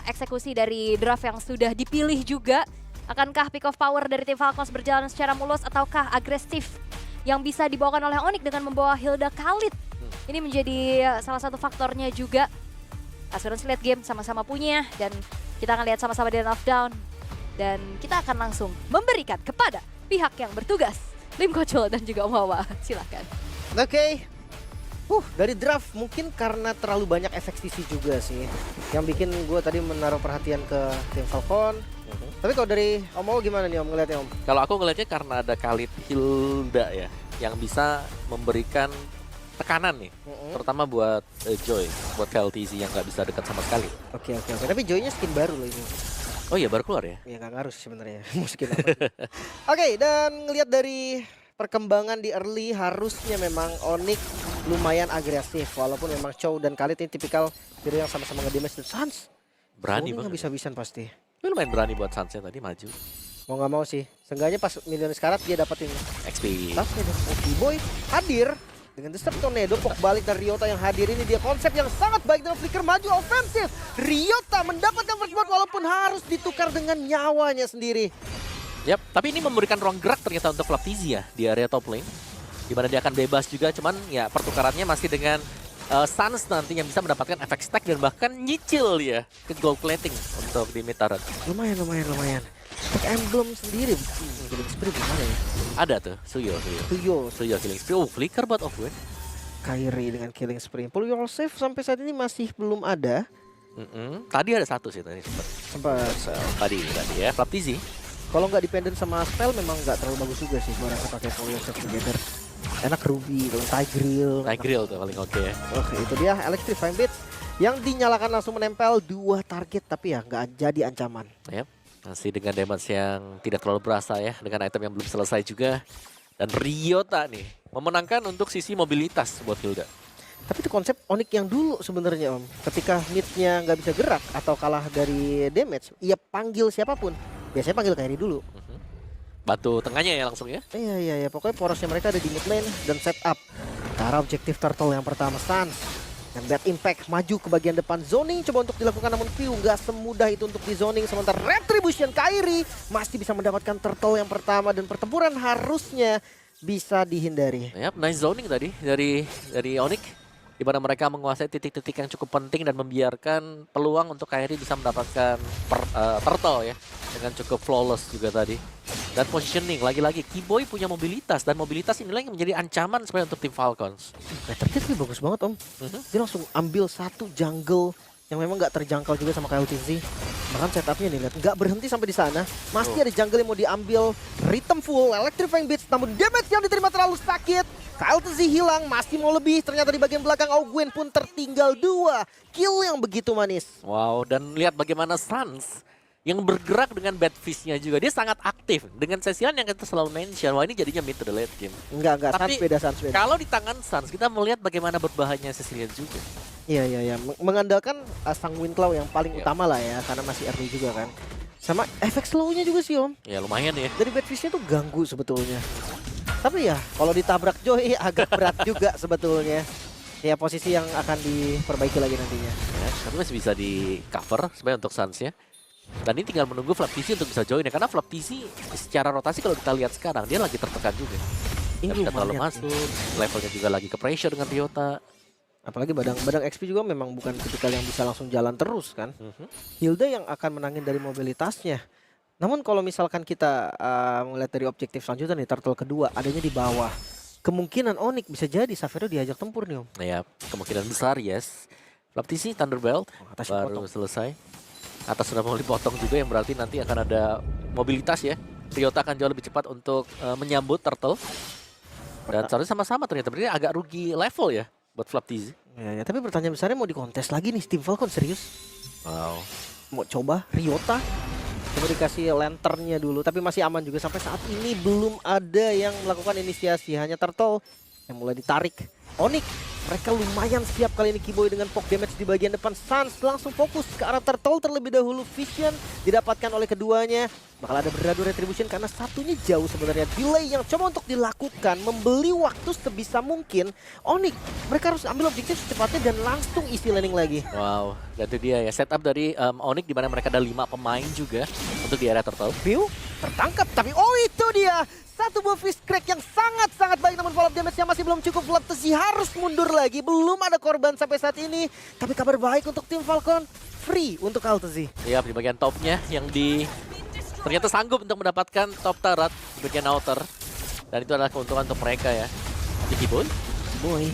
Eksekusi dari draft yang sudah dipilih juga. Akankah pick of power dari tim Falcons berjalan secara mulus ataukah agresif yang bisa dibawakan oleh Onyx dengan membawa Hilda Khalid? Ini menjadi salah satu faktornya juga. Assurance lihat game sama-sama punya dan kita akan lihat sama-sama di knockdown. Dan kita akan langsung memberikan kepada pihak yang bertugas. Lim Kocul dan juga Om Wawa, silakan. Oke. Dari draft mungkin karena terlalu banyak efek sisi juga sih yang bikin gue tadi menaruh perhatian ke tim Falcon. Tapi kalau dari Om Wawa gimana nih Om ngeliatnya Om? Kalau aku ngelihatnya karena ada Khalid Hilda ya, yang bisa memberikan tekanan nih, terutama buat Joy, buat KLTZ yang nggak bisa dekat sama sekali. Oke. Tapi Joy-nya skin baru loh ini. Oh iya, baru keluar ya? Ya nggak ngaruh sih sebenarnya. Mau skin apa? Oke, dan ngelihat dari perkembangan di early harusnya memang Onyx lumayan agresif, walaupun memang Chow dan Khalid ini tipikal hero yang sama-sama nge-damage. Dan Sans Berani nggak banget. bisa-bisan pasti. Lu lumayan berani buat Sunsnya tadi maju. Mau nggak mau sih. Seenggaknya pas Million Scarlet dia dapetin. XP. Tapi Boy hadir dengan Disturb Tornado, pok balik dari Ryota yang hadir ini dia konsep yang sangat baik dengan flicker maju ofensif. Ryota mendapatkan first blood walaupun harus ditukar dengan nyawanya sendiri. Yap, tapi ini memberikan ruang gerak ternyata untuk Flaptizi ya di area top lane. Dimana dia akan bebas juga, cuman ya pertukarannya masih dengan Suns nanti yang bisa mendapatkan efek stack dan bahkan nyicil ya ke gold plating untuk di mid turret. Lumayan. Pakai emblem sendiri. Killing spree gimana ya? Ada tuh, Suyo. Tuyo, Killing spree. Oh, flicker buat Offwin. Kyrie dengan killing spree. Pull yourself sampai saat ini masih belum ada. Tadi ada satu sih tadi Sempat. tadi ya, Flaptizi. Kalau nggak dependent sama spell memang nggak terlalu bagus juga sih gua rasa pakai pull yourself together. Enak Ruby, Tigreal. Tigreal tuh paling oke ya. Oke, itu dia Electrifying Blitz yang dinyalakan langsung menempel 2 target tapi ya nggak jadi ancaman. Yap, masih dengan damage yang tidak terlalu berasa ya, dengan item yang belum selesai juga. Dan Ryota nih memenangkan untuk sisi mobilitas buat Hilda. Tapi itu konsep Onyx yang dulu sebenarnya Om. Ketika mid-nya nggak bisa gerak atau kalah dari damage, ia panggil siapapun. Biasanya panggil Kyrie dulu. Batu tengahnya ya langsung ya. Iya. Pokoknya porosnya mereka ada di mid lane dan setup. Ke arah objektif turtle yang pertama Sans. Dan Bad Impact maju ke bagian depan. Zoning coba untuk dilakukan namun view nggak semudah itu untuk di zoning. Sementara Retribution Kyrie masih bisa mendapatkan turtle yang pertama. Dan pertempuran harusnya bisa dihindari. Yap, nice zoning tadi dari Onyx. Di mana mereka menguasai titik-titik yang cukup penting dan membiarkan peluang untuk Kyrie bisa mendapatkan turtle ya. Dengan cukup flawless juga tadi. Dan positioning, lagi-lagi Keyboy punya mobilitas. Dan mobilitas inilah yang menjadi ancaman sebenarnya untuk tim Falcons. Betterkit tapi bagus banget Om. Dia langsung ambil satu jungle yang memang nggak terjangkau juga sama KLTZ. Bahkan setupnya nih lihat nggak berhenti sampai di sana. Masih ada jungle yang mau diambil. Rhythm full, Electrifying Beats. Namun damage yang diterima terlalu sakit. KLTZ hilang, masih mau lebih. Ternyata di bagian belakang Ogwen pun tertinggal 2 kill yang begitu manis. Wow, dan lihat bagaimana Suns yang bergerak dengan bad fish-nya juga. Dia sangat aktif dengan sesian yang kita selalu mention. Wah, ini jadinya mid to the late game. Enggak, Tapi Sans beda. kalau di tangan Suns, kita melihat bagaimana berbahayanya Cecilian juga. Iya. Mengandalkan sang Windclaw yang paling utama lah ya. Karena masih early juga kan. Sama efek slow-nya juga sih Om. Ya lumayan ya. Dari bad fish-nya tuh ganggu sebetulnya. Tapi ya kalau ditabrak Joy agak berat juga sebetulnya. Ya posisi yang akan diperbaiki lagi nantinya. Ya, tapi masih bisa di cover sebenarnya untuk Suns-nya. Dan ini tinggal menunggu Flaptizi untuk bisa join ya. Karena Flaptizi secara rotasi kalau kita lihat sekarang, dia lagi tertekan juga. Ini Tidak terlalu lumayan masuk, levelnya juga lagi ke pressure dengan Ryota. Apalagi badang XP juga memang bukan tipikal yang bisa langsung jalan terus kan. Hilda yang akan menangin dari mobilitasnya. Namun kalau misalkan kita melihat dari objektif selanjutnya nih, turtle kedua adanya di bawah. Kemungkinan Onyx bisa jadi Xavero diajak tempur nih Om. Ya, kemungkinan besar yes. Flaptizi Thunderbelt Atas baru selesai. Atas sudah mau dipotong juga yang berarti nanti akan ada mobilitas ya. Ryota akan jauh lebih cepat untuk menyambut turtle. Dan seharusnya sama-sama ternyata berarti agak rugi level ya buat Flaptizi. Ya, tapi pertanyaan besarnya mau dikontes lagi nih Team Falcon serius? Wow. Mau coba Ryota? Coba dikasih lanternnya dulu, tapi masih aman juga sampai saat ini belum ada yang melakukan inisiasi, hanya turtle yang mulai ditarik. Onyx Mereka lumayan siap kali ini Kiboy dengan poke damage di bagian depan. Sans langsung fokus ke arah turtle terlebih dahulu. Vision didapatkan oleh keduanya. Bakal ada beradu retribution karena satunya jauh sebenarnya. Delay yang coba untuk dilakukan, membeli waktu sebisa mungkin. Onyx, mereka harus ambil objektif secepatnya dan langsung isi laning lagi. Wow, dan itu dia ya setup dari Onyx di mana mereka ada 5 pemain juga untuk di area turtle. View tertangkap, tapi oh itu dia. Satu buah fish crack yang sangat-sangat baik, namun follow up damage-nya masih belum cukup. Vlatezi harus mundur lagi, belum ada korban sampai saat ini. Tapi kabar baik untuk tim Falcon, free untuk Altezi. Iya, di bagian topnya yang ternyata sanggup untuk mendapatkan top turret di bagian outer. Dan itu adalah keuntungan untuk mereka ya. Tapi Kiboy? Boy,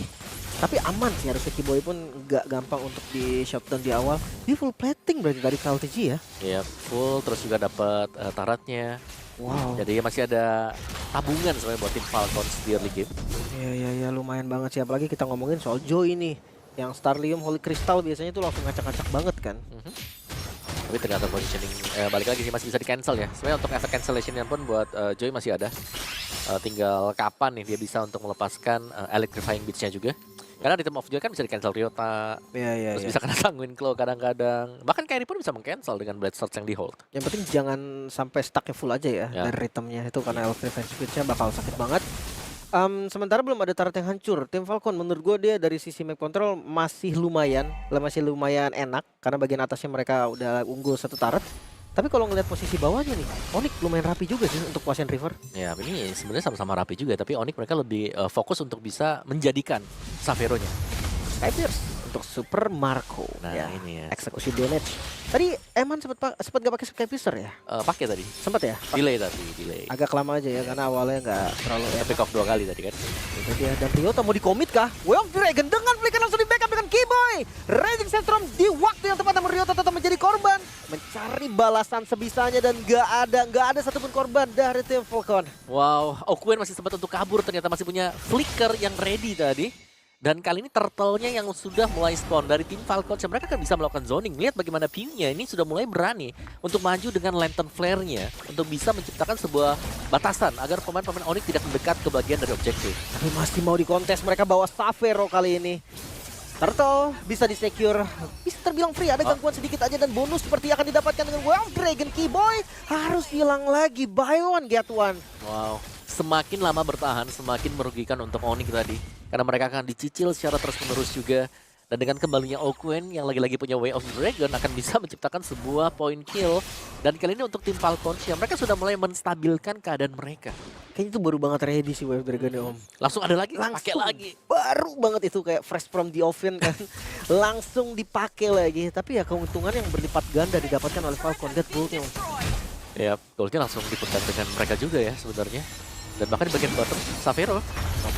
tapi aman sih harusnya Kiboy pun gak gampang untuk di shutdown di awal. Dia full plating berarti dari Altezi ya. Iya, full terus juga dapat turretnya. Wow. Jadi masih ada tabungan sebenarnya buat tim Falcons di early game. Iya, lumayan banget sih. Apalagi kita ngomongin soal Joy ini. Yang Starlium Holy Crystal biasanya tuh langsung ngacak-ngacak banget kan. Tapi tergantung positioning, balik lagi sih masih bisa di cancel ya. Sebenarnya untuk efek cancellation pun buat Joy masih ada. Tinggal kapan nih dia bisa untuk melepaskan Electrifying Beats-nya juga. Karena di Team of Joy kan bisa di cancel Ryota, terus bisa kena Sanguine Claw kadang-kadang. Bahkan Kairi pun bisa meng-cancel dengan Blade Surge yang di hold. Yang penting jangan sampai stucknya full aja ya, dari rhythmnya itu karena Electrifying Beats-nya bakal sakit banget. Sementara belum ada turret yang hancur. Tim Falcon menurut gue dia dari sisi map control masih lumayan enak karena bagian atasnya mereka udah unggul satu turret. Tapi kalau ngeliat posisi bawahnya nih, Onyx lumayan rapi juga sih untuk Ocean River. Ya ini sebenarnya sama-sama rapi juga, tapi Onyx mereka lebih fokus untuk bisa menjadikan Xavero-nya. Skypierce untuk Super Marco. Nah ya, ini ya. eksekusi damage. Tadi Eman sempat gak pakai Skypiercer ya? Pakai tadi. Sempat ya? Delay. Agak lama aja ya karena awalnya nggak terlalu enak. Pick off 2 kali tadi kan. Itu dia. Dan Ryota mau di-commit kah? Way of Dragon dengan flicker langsung di-backup dengan Kiboy. Raging Sandstorm di waktu yang tepat namun Ryota tetap menjadi korban. Mencari balasan sebisanya dan nggak ada satupun korban dari tim Falcon. Wow, Okuen masih sempat untuk kabur, ternyata masih punya flicker yang ready tadi. Dan kali ini turtle-nya yang sudah mulai spawn dari tim Falcon, mereka kan bisa melakukan zoning. Lihat bagaimana Pew-nya ini sudah mulai berani untuk maju dengan lantern flare-nya untuk bisa menciptakan sebuah batasan agar pemain-pemain Onyx tidak mendekat ke bagian dari objektif. Tapi masih mau dikontes, mereka bawa Xavero kali ini. Turtle bisa di-secure, bisa terbilang free, ada gangguan sedikit aja dan bonus seperti akan didapatkan dengan Way of Dragon. Kiboy harus hilang lagi, buy one get one. Wow, semakin lama bertahan semakin merugikan untuk Onyx tadi. Karena mereka akan dicicil secara terus-menerus juga. Dan dengan kembalinya Okuen yang lagi-lagi punya Way of Dragon akan bisa menciptakan sebuah point kill. Dan kali ini untuk tim Falcons ya mereka sudah mulai menstabilkan keadaan mereka. Kayaknya itu baru banget ready sih Way of Dragon ya Om. Langsung ada lagi, Langsung pakai lagi. Baru banget itu kayak fresh from the oven kan. Langsung dipakai lagi. Tapi ya keuntungan yang berlipat ganda didapatkan oleh Falcon. Lihat goldnya Om. Ya, goldnya langsung dipegang dengan mereka juga ya sebenarnya. Dan bahkan di bagian bottom, Xavero.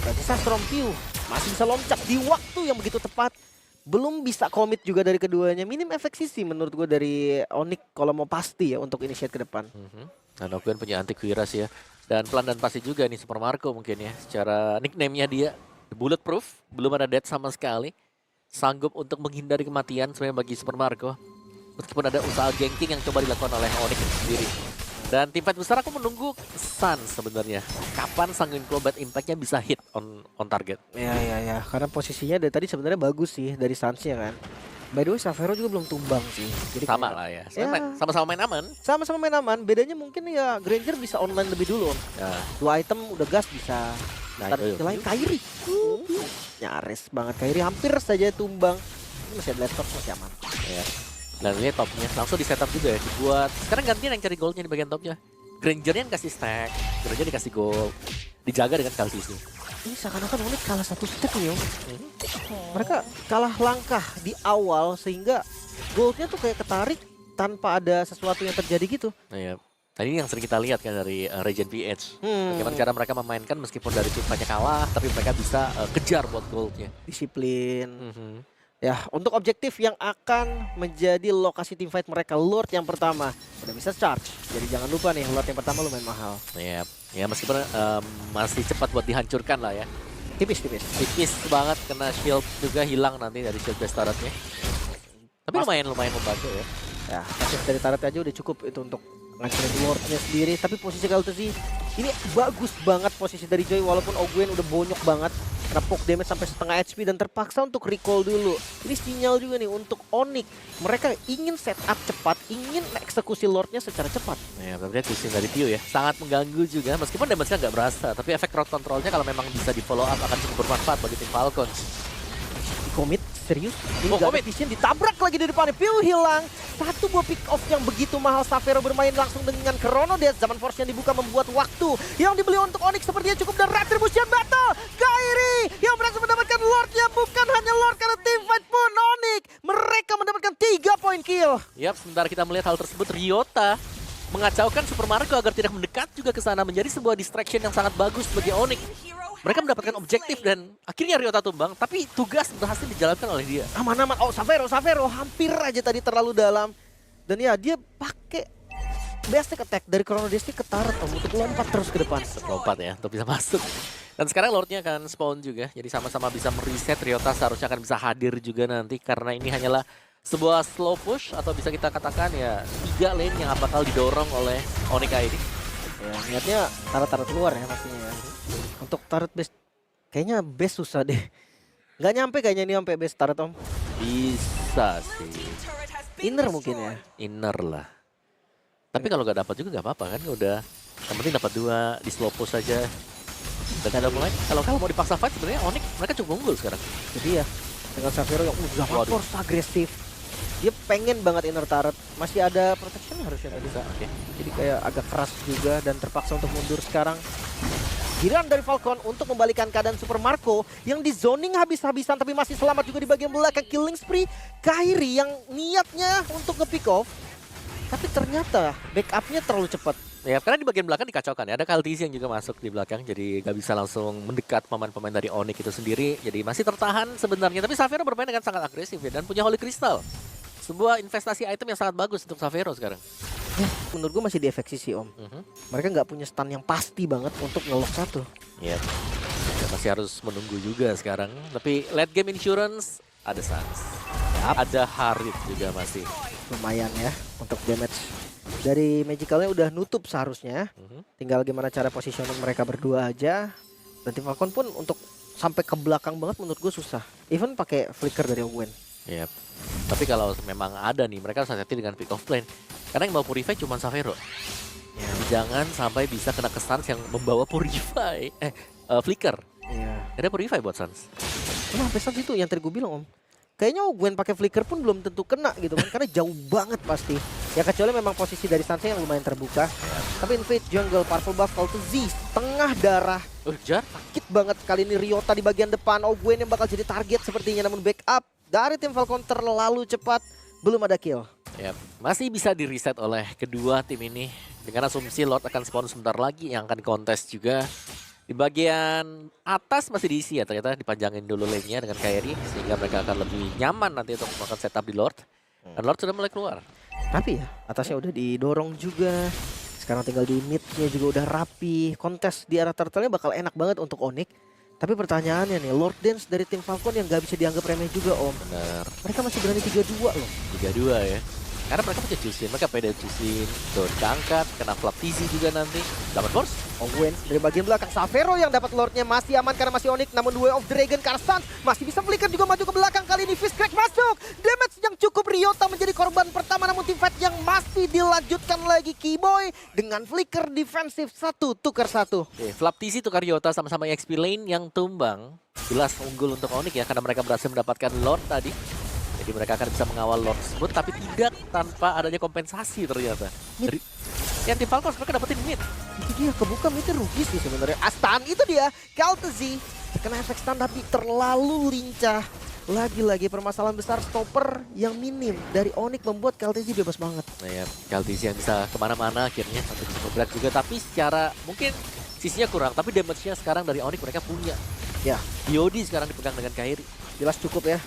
Bisa Storm Pew masih bisa loncat di waktu yang begitu tepat. Belum bisa komit juga dari keduanya. Minim efek sisi menurut gue dari Onyx kalau mau pasti ya untuk initiate ke depan. Dan Okuen punya anti Quiras ya. Dan pelan dan pasti juga nih Super Marco mungkin ya. Secara nickname-nya dia, bulletproof, belum ada death sama sekali. Sanggup untuk menghindari kematian sebenarnya bagi Super Marco. Meskipun ada usaha ganking yang coba dilakukan oleh Onyx sendiri. Dan tim fight besar aku menunggu Sun sebenarnya. Kapan Sanguine Claw Bad Impact-nya bisa hit on target. Ya. Karena posisinya dari tadi sebenarnya bagus sih dari Suns-nya kan. By the way, Xavero juga belum tumbang sih. Jadi Sama lah ya. Sama-sama main aman. Sama-sama main aman. Bedanya mungkin ya Granger bisa online lebih dulu. Ya. 2 item udah gas bisa. Nah, Ntar lain Kairi. Nyaris banget. Kairi hampir saja tumbang. Ini masih ada laptop, masih aman. Ya. Dan lihat topnya langsung di setup juga ya dibuat. Sekarang gantian yang cari goldnya di bagian topnya. Granger-nya yang kasih stack, Granger dikasih gold, dijaga dengan Kalsisi. Ini seakan-akan Onyx kalah satu step nih Om. Mereka kalah langkah di awal sehingga goldnya tuh kayak ketarik tanpa ada sesuatu yang terjadi gitu. Nah, ya. Tadi yang sering kita lihat kan dari Regen PH. Bagaimana cara mereka memainkan meskipun dari timnya kalah, tapi mereka bisa kejar buat goldnya. Disiplin. Ya, untuk objektif yang akan menjadi lokasi teamfight mereka, Lord yang pertama udah bisa charge. Jadi jangan lupa nih, Lord yang pertama lumayan mahal. Ya meskipun masih cepat buat dihancurkan lah ya. Tipis banget, kena shield juga hilang nanti dari shield base turretnya. Tapi lumayan membantu ya. Ya, pasif dari turret aja udah cukup itu untuk ngancurin Lordnya sendiri. Tapi posisi Kaltesi Ini bagus banget posisi dari Joy walaupun Ogwen udah bonyok banget. Kena poke damage sampai setengah HP dan terpaksa untuk recall dulu. Ini sinyal juga nih untuk Onyx. Mereka ingin setup cepat, ingin eksekusi Lordnya secara cepat. Ya, berarti pusing dari Pio ya. Sangat mengganggu juga, meskipun damage-nya nggak berasa. Tapi efek crowd control-nya kalau memang bisa di follow up akan cukup bermanfaat bagi tim Falcons. Komit serius ini Oh, gak ada commit. vision, ditabrak lagi di depannya. Pio hilang. Satu buah pick off yang begitu mahal. Xavero bermain langsung dengan Chrono Death. Zaman Force yang dibuka membuat waktu yang dibeli untuk Onyx sepertinya cukup. Dan Retribution Battle Kairi yang berhasil mendapatkan Lordnya. Bukan hanya Lord karena teamfight pun Onyx. Mereka mendapatkan 3 poin kill. Yap, sementara kita melihat hal tersebut, Ryota mengacaukan Super Marco agar tidak mendekat juga ke sana, menjadi sebuah distraction yang sangat bagus bagi Onyx. Mereka mendapatkan objektif dan akhirnya Ryota tumbang, tapi tugas berhasil dijalankan oleh dia. Aman-aman. Oh, Xavero hampir aja tadi terlalu dalam. Dan ya dia pakai basic attack dari Chrono Death ke turret untuk lompat terus ke depan. Lompat ya, untuk bisa masuk. Dan sekarang Lordnya akan spawn juga, jadi sama-sama bisa mereset. Ryota seharusnya akan bisa hadir juga nanti, karena ini hanyalah sebuah slow push, atau bisa kita katakan ya 3 lane yang bakal didorong oleh Onyx ini. Ya, niatnya turret-turret luar ya pastinya ya. Untuk turret base, kayaknya base susah deh. Nggak nyampe kayaknya ini sampai base turret Om. Bisa sih, Inner mungkin ya. inner lah. Tapi kalau nggak dapat juga nggak apa-apa kan, udah. Yang penting dapat 2 di slow push saja. Dan ada mulai, kalau mau dipaksa fight sebenarnya Onyx mereka cukup unggul sekarang. Jadi ya, dengan Xavero yang udah Waduh. force agresif. Dia pengen banget inner turret. Masih ada protection harusnya tadi. Bisa, oke. Jadi kayak agak keras juga dan terpaksa untuk mundur sekarang. Giliran dari Falcon untuk membalikan keadaan Super Marco yang di zoning habis-habisan tapi masih selamat juga di bagian belakang. Killing spree Kairi yang niatnya untuk nge-pick off. Tapi ternyata backupnya terlalu cepat. Ya, karena di bagian belakang dikacaukan ya. Ada KLTC yang juga masuk di belakang, jadi nggak bisa langsung mendekat pemain-pemain dari Onyx itu sendiri. Jadi masih tertahan sebenarnya. Tapi Xavero bermain dengan sangat agresif ya, dan punya Holy Crystal. Sebuah investasi item yang sangat bagus untuk Xavero sekarang. Menurut gue masih di efek sisi Om. Mereka nggak punya stun yang pasti banget untuk ngelok satu. Iya. Ya, masih harus menunggu juga sekarang. Tapi late game insurance ada Sans. Ada Harith juga masih. Lumayan ya untuk damage. Dari Magicalnya udah nutup seharusnya. Tinggal gimana cara positioning mereka berdua aja. Dan tim Falcon pun untuk sampai ke belakang banget menurut gue susah. Even pakai flicker dari Ogwen. Yep. Tapi kalau memang ada nih, mereka harus hati-hati dengan pick off lane. Karena yang bawa Purify cuma Xavero. Ya. Jangan sampai bisa kena ke Sans yang membawa Purify. Flicker. Iya. Ada Purify buat Sans. Cuma sampai saat itu yang tadi gue bilang Om. Kayaknya Ogwen pakai flicker pun belum tentu kena gitu kan. Karena jauh banget pasti. Ya kecuali memang posisi dari Sansa yang lumayan terbuka. Tapi Invade Jungle, Purple Buff, Call to Z, setengah darah. Jar. Sakit banget kali ini Ryota di bagian depan. Ogwen yang bakal jadi target sepertinya. Namun backup dari tim Falcon terlalu cepat. Belum ada kill. Yep. Masih bisa di reset oleh kedua tim ini. Dengan asumsi Lord akan spawn sebentar lagi yang akan kontes juga. Di bagian atas masih diisi ya, ternyata dipanjangin dulu lane-nya dengan Kairi. Sehingga mereka akan lebih nyaman nanti untuk melakukan setup di Lord. Dan Lord sudah mulai keluar. Tapi ya atasnya udah didorong juga. Sekarang tinggal di mid-nya juga udah rapi. Kontes di arah turtle-nya bakal enak banget untuk Onyx. Tapi pertanyaannya nih, Lord Dance dari tim Falcon yang gak bisa dianggap remeh juga Om. Benar. Mereka masih berani 3-2 loh. 3-2 ya. Karena mereka punya Jusin, mereka pede Jusin. Tuh, diangkat, kena flap TZ juga nanti. Dapat force. Ogwen dari bagian belakang. Xavero yang dapat Lordnya masih aman karena masih Onyx. Namun Way of Dragon Karsan masih bisa flicker juga maju ke belakang. Kali ini Fist Crack masuk. Damage yang cukup, Ryota menjadi korban pertama. Namun tim fight yang masih dilanjutkan lagi. Keyboy dengan flicker defensif 1 tukar 1. Oke, flap TZ tukar Ryota sama-sama XP lane yang tumbang. Jelas unggul untuk Onyx ya, karena mereka berhasil mendapatkan Lord tadi. Jadi mereka akan bisa mengawal Lord tersebut, tapi tidak tanpa adanya kompensasi ternyata. Dari yang tim Falcons mereka dapetin mid. Itu dia kebuka mid rugi sih sebenarnya. Astan itu dia. Kaltezi kena efek stun tapi terlalu lincah. Lagi-lagi permasalahan besar stopper yang minim dari Onyx membuat Kaltezi bebas banget. Nah ya, Kaltisi yang bisa kemana-mana akhirnya sampai bisa bergerak juga. Tapi secara mungkin sisinya kurang, tapi damage-nya sekarang dari Onyx mereka punya. Ya, Yodi sekarang dipegang dengan Kairi. jelas cukup ya.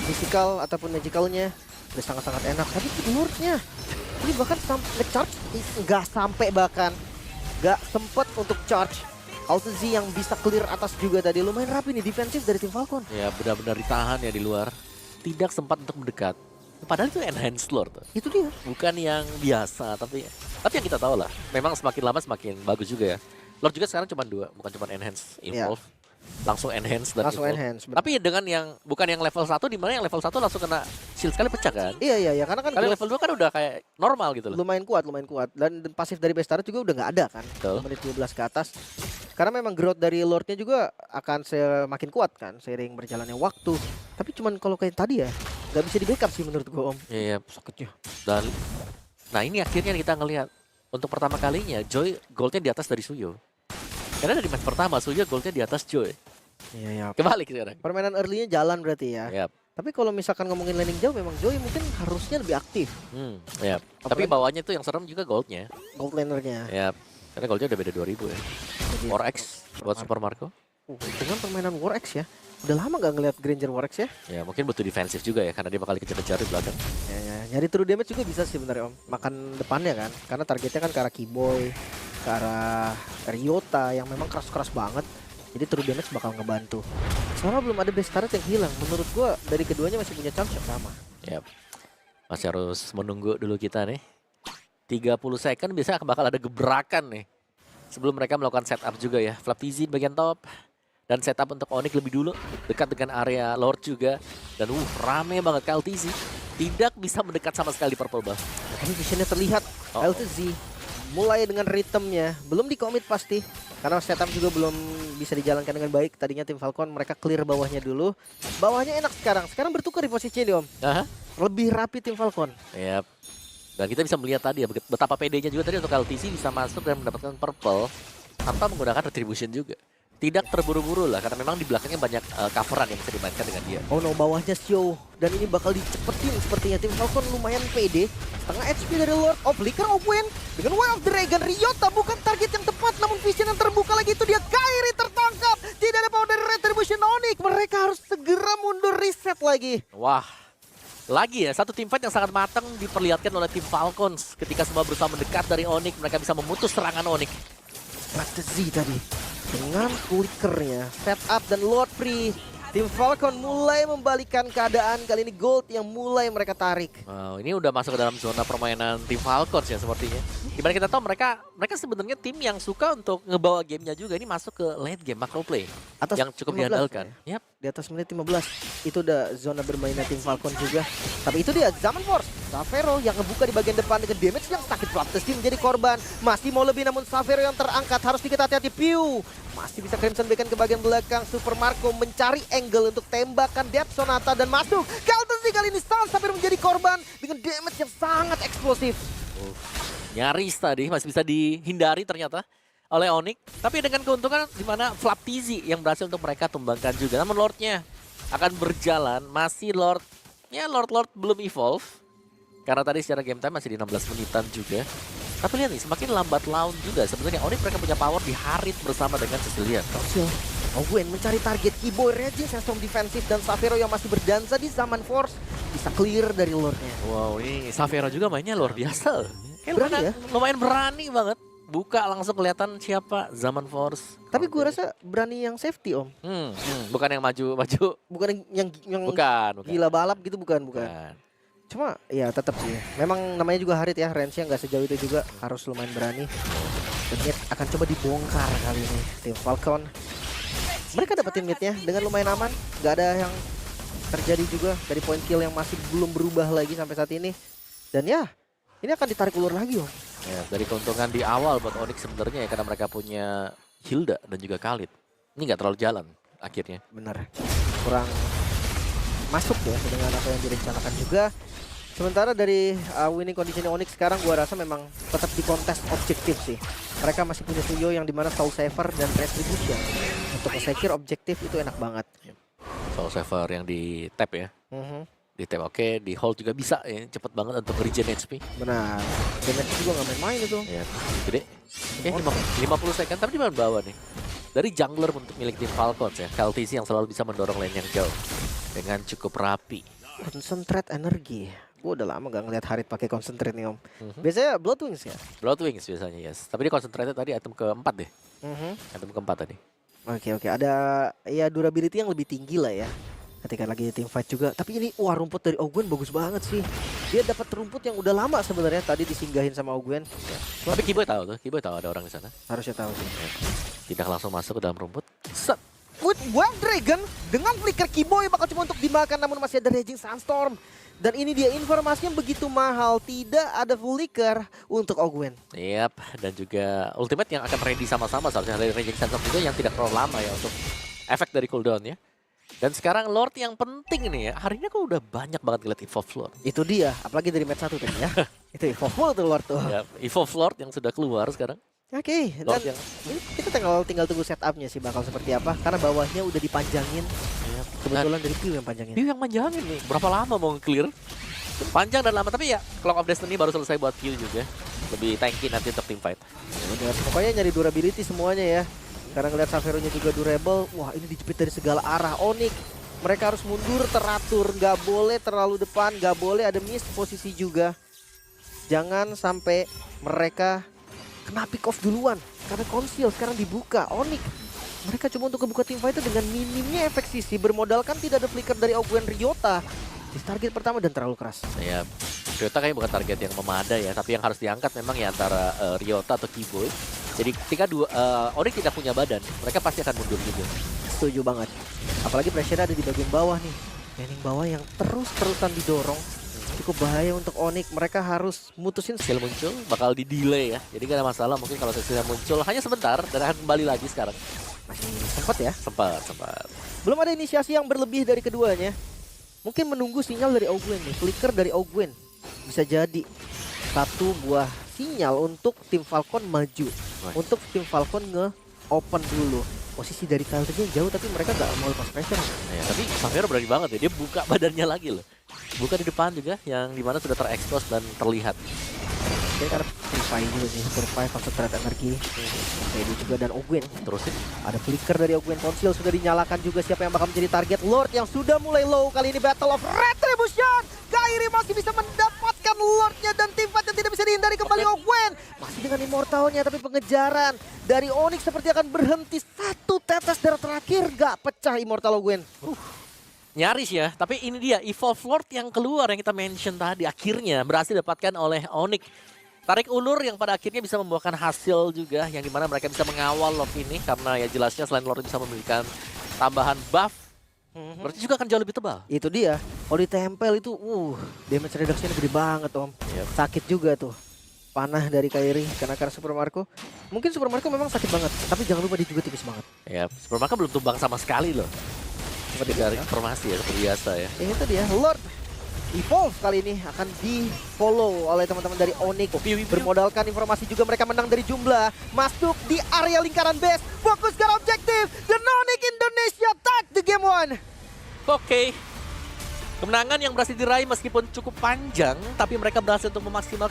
Physical ataupun magicalnya udah sangat-sangat enak. Tapi Lordnya ini bahkan nge-charge nggak sampai, bahkan nggak sempet untuk charge. Kaltezi yang bisa clear atas juga tadi. Lumayan rapi nih defensif dari tim Falcon. Ya benar-benar ditahan ya di luar. Tidak sempat untuk mendekat. Padahal itu enhanced Lord. Itu dia. Bukan yang biasa, tapi yang kita tahu lah. Memang semakin lama semakin bagus juga ya. Lord juga sekarang cuma 2, bukan cuma enhance, evolve. Langsung enhance dan Langsung evolve. enhance. Tapi dengan yang bukan yang level 1, di mana yang level 1 langsung kena shield sekali pecah kan? Iya, karena kan Kali level 2 kan udah kayak normal gitu loh. lumayan kuat. Dan pasif dari Bestara juga udah nggak ada kan. Betul. Menit 12 ke atas. Karena memang growth dari Lordnya juga akan semakin kuat kan seiring berjalannya waktu. Tapi cuman kalau kayak tadi ya, nggak bisa di backup sih menurut gue Om. Iya, Sakitnya. dan nah ini akhirnya kita ngelihat untuk pertama kalinya Joy goldnya di atas dari Suyo. Karena dari match pertama Suyo goldnya di atas Joy. Iya. Kebalik sekarang. Permainan early-nya jalan berarti ya. Yap. Tapi kalau misalkan ngomongin landing jauh memang Joy mungkin harusnya lebih aktif. Yap. Tapi bawahnya tuh yang serem juga goldnya. Gold lanernya. Yap. Karena goldnya udah beda 2000 ya. Jadi, War X buat Super Marco. dengan permainan War X ya. Udah lama nggak ngeliat Granger War X ya. Ya mungkin butuh defensif juga ya karena dia bakal dikejar-kejar di belakang. Ya, nyari true damage juga bisa sih sebenarnya Om. Makan depannya kan. Karena targetnya kan ke arah Keyboy, ke arah Ryota yang memang keras-keras banget. Jadi true damage bakal ngebantu. Selama belum ada base turret yang hilang, menurut gua dari keduanya masih punya chance yang sama. Yap. Masih harus menunggu dulu kita nih. 30 second biasanya bakal ada gebrakan nih. Sebelum mereka melakukan setup juga ya. Flap TZ di bagian top. Dan setup untuk Onyx lebih dulu. Dekat dengan area Lord juga. Dan rame banget KLTZ. Tidak bisa mendekat sama sekali Purple Buff. Ini visionnya terlihat. LTZ mulai dengan ritmenya. Belum di commit pasti. Karena setup juga belum bisa dijalankan dengan baik. Tadinya tim Falcon mereka clear bawahnya dulu. Bawahnya enak sekarang. Sekarang bertukar di posisi ini Om. Aha. Lebih rapi tim Falcon. Yap. Dan kita bisa melihat tadi ya betapa PD-nya juga tadi untuk LTC bisa masuk dan mendapatkan purple tanpa menggunakan retribution juga. Tidak terburu-buru lah karena memang di belakangnya banyak coveran yang bisa dimainkan dengan dia. Oh no, bawahnya Show. Dan ini bakal dicepetin sepertinya. Tim Falcon lumayan PD. Setengah HP dari Lord of Flicker of Wind. Dengan Way of Dragon, Ryota bukan target yang tepat. Namun vision yang terbuka lagi itu dia. Kairi tertangkap. Tidak ada power dari Retribution Onyx. Mereka harus segera mundur reset lagi. Wah. Lagi ya, satu team fight yang sangat matang diperlihatkan oleh tim Falcons. Ketika semua berusaha mendekat dari Onyx, mereka bisa memutus serangan Onyx. Strategi tadi. Dengan flickernya, setup dan Lord free. Tim Falcon mulai membalikan keadaan. Kali ini gold yang mulai mereka tarik. Wow, ini udah masuk ke dalam zona permainan tim Falcons ya sepertinya. Dimana kita tahu mereka sebenarnya tim yang suka untuk ngebawa gamenya juga. Ini masuk ke late game macro play Atas yang cukup 15 diandalkan. ya? Yap. Di atas menit 15. Itu udah zona bermainnya tim Falcon juga. Tapi itu dia Zaman Force. Savero yang ngebuka di bagian depan dengan damage yang sakit. Flaptesi menjadi korban. Masih mau lebih namun Savero yang terangkat. Harus dikit hati-hati. Piu. Masih bisa Crimson Beacon ke bagian belakang. Super Marco mencari angle untuk tembakan Death Sonata dan masuk. Kaltesi kali ini sampai menjadi korban dengan damage yang sangat eksplosif. Nyaris tadi masih bisa dihindari ternyata oleh Onyx. Tapi dengan keuntungan di mana Flap TZ yang berhasil untuk mereka tumbangkan juga. Namun Lordnya akan berjalan. Masih Lordnya Lord belum evolve. Karena tadi secara game time masih di 16 menitan juga. Tapi lihat nih, semakin lambat laun juga. Sebenarnya Onyx mereka punya power di Harit bersama dengan Cecilian. Owen mencari target Keyboy, Regis yang strong defensif dan Savero yang masih berdansa di Zaman Force bisa clear dari Lordnya. Wow, ini Savero juga mainnya luar biasa. Berani ya? Lumayan berani banget. Buka langsung kelihatan siapa Zaman Force. Tapi gue rasa berani yang safety Om. Bukan yang maju. Bukan yang Bukan. gila balap gitu bukan. Cuma ya tetap sih. Memang namanya juga Harit ya, range-nya nggak sejauh itu juga, harus lumayan berani. Dan mid akan coba dibongkar kali ini tim Falcon. Mereka dapetin midnya dengan lumayan aman, nggak ada yang terjadi juga dari point kill yang masih belum berubah lagi sampai saat ini. Dan ya, ini akan ditarik ulur lagi Om. Ya, dari keuntungan di awal buat Onyx sebenarnya ya karena mereka punya Hilda dan juga Khalid. Ini nggak terlalu jalan akhirnya. Bener, kurang masuk ya dengan apa yang direncanakan juga. Sementara dari winning condition Onyx sekarang gua rasa memang tetap di kontes objektif sih. Mereka masih punya Suyo yang dimana Soul Saver dan Retribution. Untuk nge-secure objektif itu enak banget. Soul Saver yang di tap ya. Di tap oke, di hold juga bisa ya. Cepet banget untuk regen HP. Benar. Damage juga nggak main-main itu. Ya, gede. Oke, 50 second tapi di bawah nih. Dari jungler untuk milik tim Falcons ya. KLTC yang selalu bisa mendorong lane yang jauh. Dengan cukup rapi. Concentrate energi. Gue udah lama gak ngeliat Harit pakai concentrate nih Om. Biasanya Bloodwings ya? Bloodwings biasanya yes. Tapi dia concentrated tadi item keempat deh. Item keempat tadi. Oke. Ada ya durability yang lebih tinggi lah ya. ketika lagi tim fight juga. Tapi ini wah rumput dari Ogwen bagus banget sih. Dia dapat rumput yang udah lama sebenarnya tadi disinggahin sama Ogwen. Tapi Kiboy tahu tuh, Kiboy tahu ada orang di sana. Harusnya tahu sih. Tidak langsung masuk ke dalam rumput. Set. With Wild Dragon dengan flicker Kiboy bakal cuma untuk dimakan, namun masih ada Raging Sandstorm. Dan ini dia informasinya begitu mahal, tidak ada flicker untuk Ogwen. Yap, dan juga ultimate yang akan ready sama-sama seharusnya dari Raging Sandstorm juga yang tidak terlalu lama ya untuk efek dari cooldown ya. Dan sekarang Lord yang penting nih ya, hari ini kok udah banyak banget ngeliat Evolve Lord. Itu dia, apalagi dari match 1 tadi ya. Itu Evolve full tuh Lord tuh. Ya, Evolve Lord yang sudah keluar sekarang. Oke, Lord dan yang ini kita tinggal tunggu setupnya sih bakal seperti apa. Karena bawahnya udah dipanjangin. Yap. Kebetulan dari Piu yang panjangin. Piu yang manjangin nih, berapa lama mau clear? Panjang dan lama, tapi ya Clock of Destiny baru selesai buat Piu juga. Lebih tanky nanti untuk team fight. Ya, pokoknya nyari durability semuanya ya. Karena ngeliat Saveronya juga durable. Wah ini dijepit dari segala arah. Onyx, mereka harus mundur teratur. Nggak boleh terlalu depan, nggak boleh ada miss posisi juga. Jangan sampai mereka kena pick off duluan. Karena Conceal sekarang dibuka. Onyx, mereka cuma untuk kebuka team fight dengan minimnya efek sisi. Bermodalkan tidak ada flicker dari Ogwen Ryota. Di target pertama dan terlalu keras. Ya, Ryota kayaknya bukan target yang memadai ya, tapi yang harus diangkat memang ya antara Ryota atau Kiboy. Jadi ketika Onyx tidak punya badan, mereka pasti akan mundur juga. Setuju banget. Apalagi pressure ada di bagian bawah nih. Laning bawah yang terus-terusan didorong. Cukup bahaya untuk Onyx. Mereka harus mutusin Skill muncul bakal di delay ya, jadi gak ada masalah mungkin kalau skillnya muncul hanya sebentar dan akan kembali lagi sekarang. masih sempat ya. Sempat. Belum ada inisiasi yang berlebih dari keduanya. Mungkin menunggu sinyal dari Ogwen nih. Flicker dari Ogwen bisa jadi satu buah sinyal untuk tim Falcon maju. Untuk tim Falcon nge-open dulu. Posisi dari Kaltenya jauh tapi mereka gak mau lepas pressure. Ya, tapi Xavier berani banget ya, dia buka badannya lagi loh. Buka di depan juga yang dimana sudah terekspos dan terlihat. Jadi karena Purify juga nih. Purify maksud threat energi. Ini juga dan Ogwen. Terusin. Ada flicker dari Ogwen. Conceal sudah dinyalakan juga. Siapa yang bakal menjadi target? Lord yang sudah mulai low. Kali ini Battle of Retribution. Kairi masih bisa mendapatkan Lordnya. Dan tim fight yang tidak bisa dihindari kembali Ogwen. Masih dengan immortalnya. Tapi pengejaran dari Onyx seperti akan berhenti. Satu tetes darah terakhir. Gak pecah immortal Ogwen. Nyaris ya, tapi ini dia Evolve Lord yang keluar yang kita mention tadi. Akhirnya berhasil didapatkan oleh Onyx. Tarik ulur yang pada akhirnya bisa membuahkan hasil juga, yang dimana mereka bisa mengawal Lord ini. Karena ya jelasnya selain Lord bisa memberikan tambahan buff, berarti juga akan jauh lebih tebal. Itu dia. Kalau ditempel itu, damage reduction gede banget Om. Yep. Sakit juga tuh. Panah dari Kairi karena Super Marco. Mungkin Super Marco memang sakit banget, tapi jangan lupa dia juga tipis banget. Ya, Supermarket belum tumbang sama sekali loh. Seperti dari informasi ya, seperti biasa ya. Itu dia, Lord Evolve kali ini akan di-follow oleh teman-teman dari Onyx. Bermodalkan informasi juga mereka menang dari jumlah. Masuk di area lingkaran base. Fokus ke objektif. The Onyx Indonesia take the game 1. Oke. Kemenangan yang berhasil diraih meskipun cukup panjang, tapi mereka berhasil untuk memaksimalkan